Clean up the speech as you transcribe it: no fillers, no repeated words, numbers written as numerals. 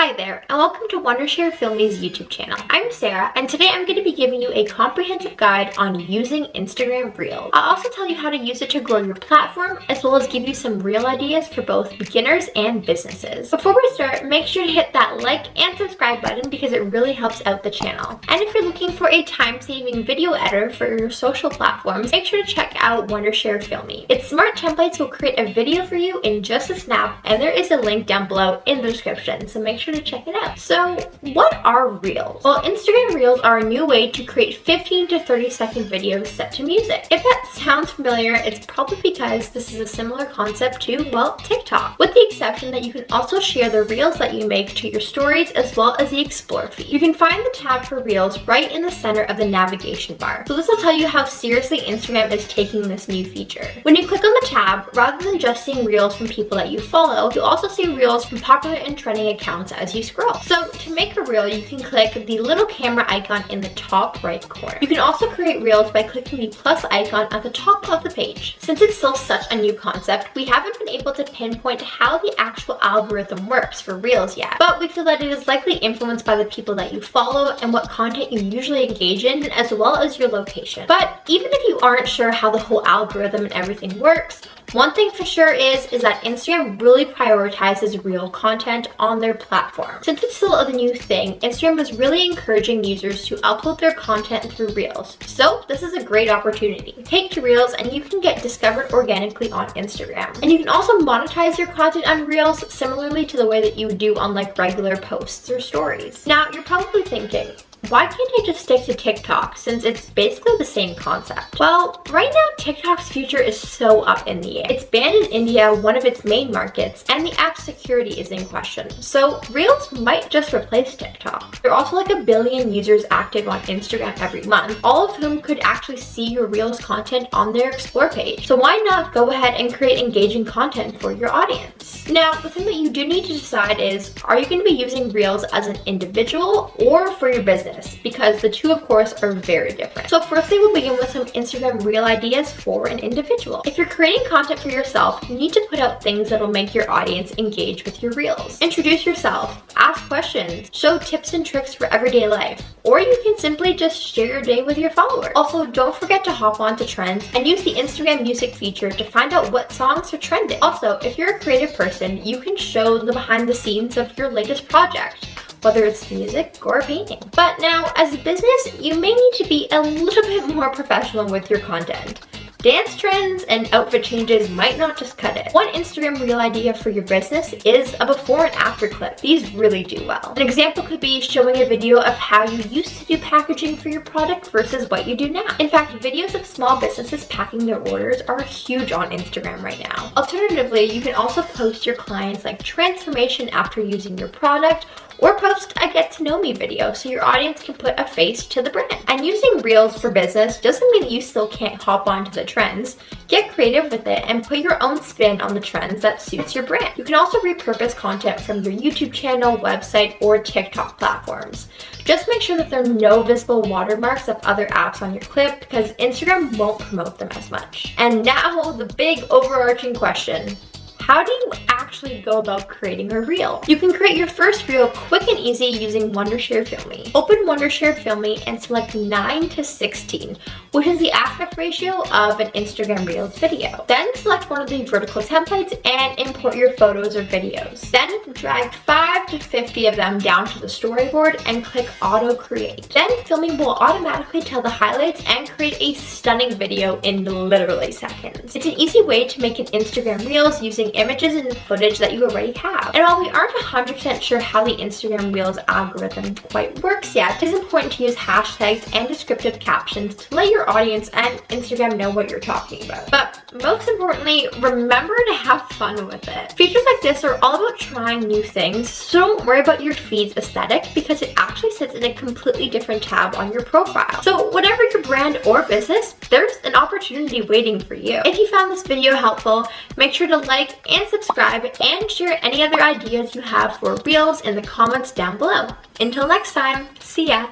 Hi there, and welcome to Wondershare Filmy's YouTube channel. I'm Sarah, and today I'm going to be giving you a comprehensive guide on using Instagram Reels. I'll also tell you how to use it to grow your platform, as well as give you some reel ideas for both beginners and businesses. Before we start, make sure to hit that like and subscribe button because it really helps out the channel. And if you're looking for a time-saving video editor for your social platforms, make sure to check out Wondershare Filmy. Its smart templates will create a video for you in just a snap, and there is a link down below in the description, so make sure to check it out. So what are Reels? Well, Instagram Reels are a new way to create 15 to 30 second videos set to music. If that sounds familiar, it's probably because this is a similar concept to, well, TikTok, with the exception that you can also share the Reels that you make to your stories as well as the Explore feed. You can find the tab for Reels right in the center of the navigation bar. So this will tell you how seriously Instagram is taking this new feature. When you click on the tab, rather than just seeing Reels from people that you follow, you'll also see Reels from popular and trending accounts as you scroll. So to make a reel, you can click the little camera icon in the top right corner. You can also create reels by clicking the plus icon at the top of the page. Since it's still such a new concept, we haven't been able to pinpoint how the actual algorithm works for reels yet, but we feel that it is likely influenced by the people that you follow and what content you usually engage in, as well as your location. But even if you aren't sure how the whole algorithm and everything works, one thing for sure is that Instagram really prioritizes reel content on their platform. Since it's still a new thing, Instagram is really encouraging users to upload their content through Reels. So this is a great opportunity. Take to Reels and you can get discovered organically on Instagram. And you can also monetize your content on Reels similarly to the way that you would do on like regular posts or stories. Now you're probably thinking, why can't I just stick to TikTok since it's basically the same concept? Well, right now TikTok's future is so up in the air. It's banned in India, one of its main markets, and the app's security is in question. So Reels might just replace TikTok. There are also like 1 billion users active on Instagram every month, all of whom could actually see your Reels content on their Explore page. So why not go ahead and create engaging content for your audience? Now, the thing that you do need to decide is, are you going to be using Reels as an individual or for your business? Because the two, of course, are very different. So firstly, we'll begin with some Instagram Reel ideas for an individual. If you're creating content for yourself, you need to put out things that will make your audience engage with your Reels. Introduce yourself, ask questions, show tips and tricks for everyday life, or you can simply just share your day with your followers. Also, don't forget to hop onto trends and use the Instagram music feature to find out what songs are trending. Also, if you're a creative person, you can show the behind the scenes of your latest project, whether it's music or painting. But now, as a business, you may need to be a little bit more professional with your content. Dance trends and outfit changes might not just cut it. One Instagram Reel idea for your business is a before and after clip. These really do well. An example could be showing a video of how you used to do packaging for your product versus what you do now. In fact, videos of small businesses packing their orders are huge on Instagram right now. Alternatively, you can also post your clients like transformation after using your product, or post a get to know me video so your audience can put a face to the brand. And using Reels for business doesn't mean that you still can't hop onto the trends. Get creative with it and put your own spin on the trends that suits your brand. You can also repurpose content from your YouTube channel, website, or TikTok platforms. Just make sure that there are no visible watermarks of other apps on your clip because Instagram won't promote them as much. And now the big overarching question. How do you actually go about creating a reel? You can create your first reel quick and easy using Wondershare Filmy. Open Wondershare Filmy and select 9:16, which is the aspect ratio of an Instagram Reels video. Then select one of the vertical templates and import your photos or videos. Then drag 5 to 50 of them down to the storyboard and click Auto Create. Then Filmy will automatically tell the highlights and create a stunning video in literally seconds. It's an easy way to make an Instagram Reels using images and footage that you already have. And while we aren't 100% sure how the Instagram Reels algorithm quite works yet, it is important to use hashtags and descriptive captions to let your audience and Instagram know what you're talking about. But most importantly, remember to have fun with it. Features like this are all about trying new things, so don't worry about your feed's aesthetic because it actually sits in a completely different tab on your profile. So whatever your brand or business, there's an opportunity waiting for you. If you found this video helpful, make sure to like and subscribe and share any other ideas you have for Reels in the comments down below. Until next time, see ya!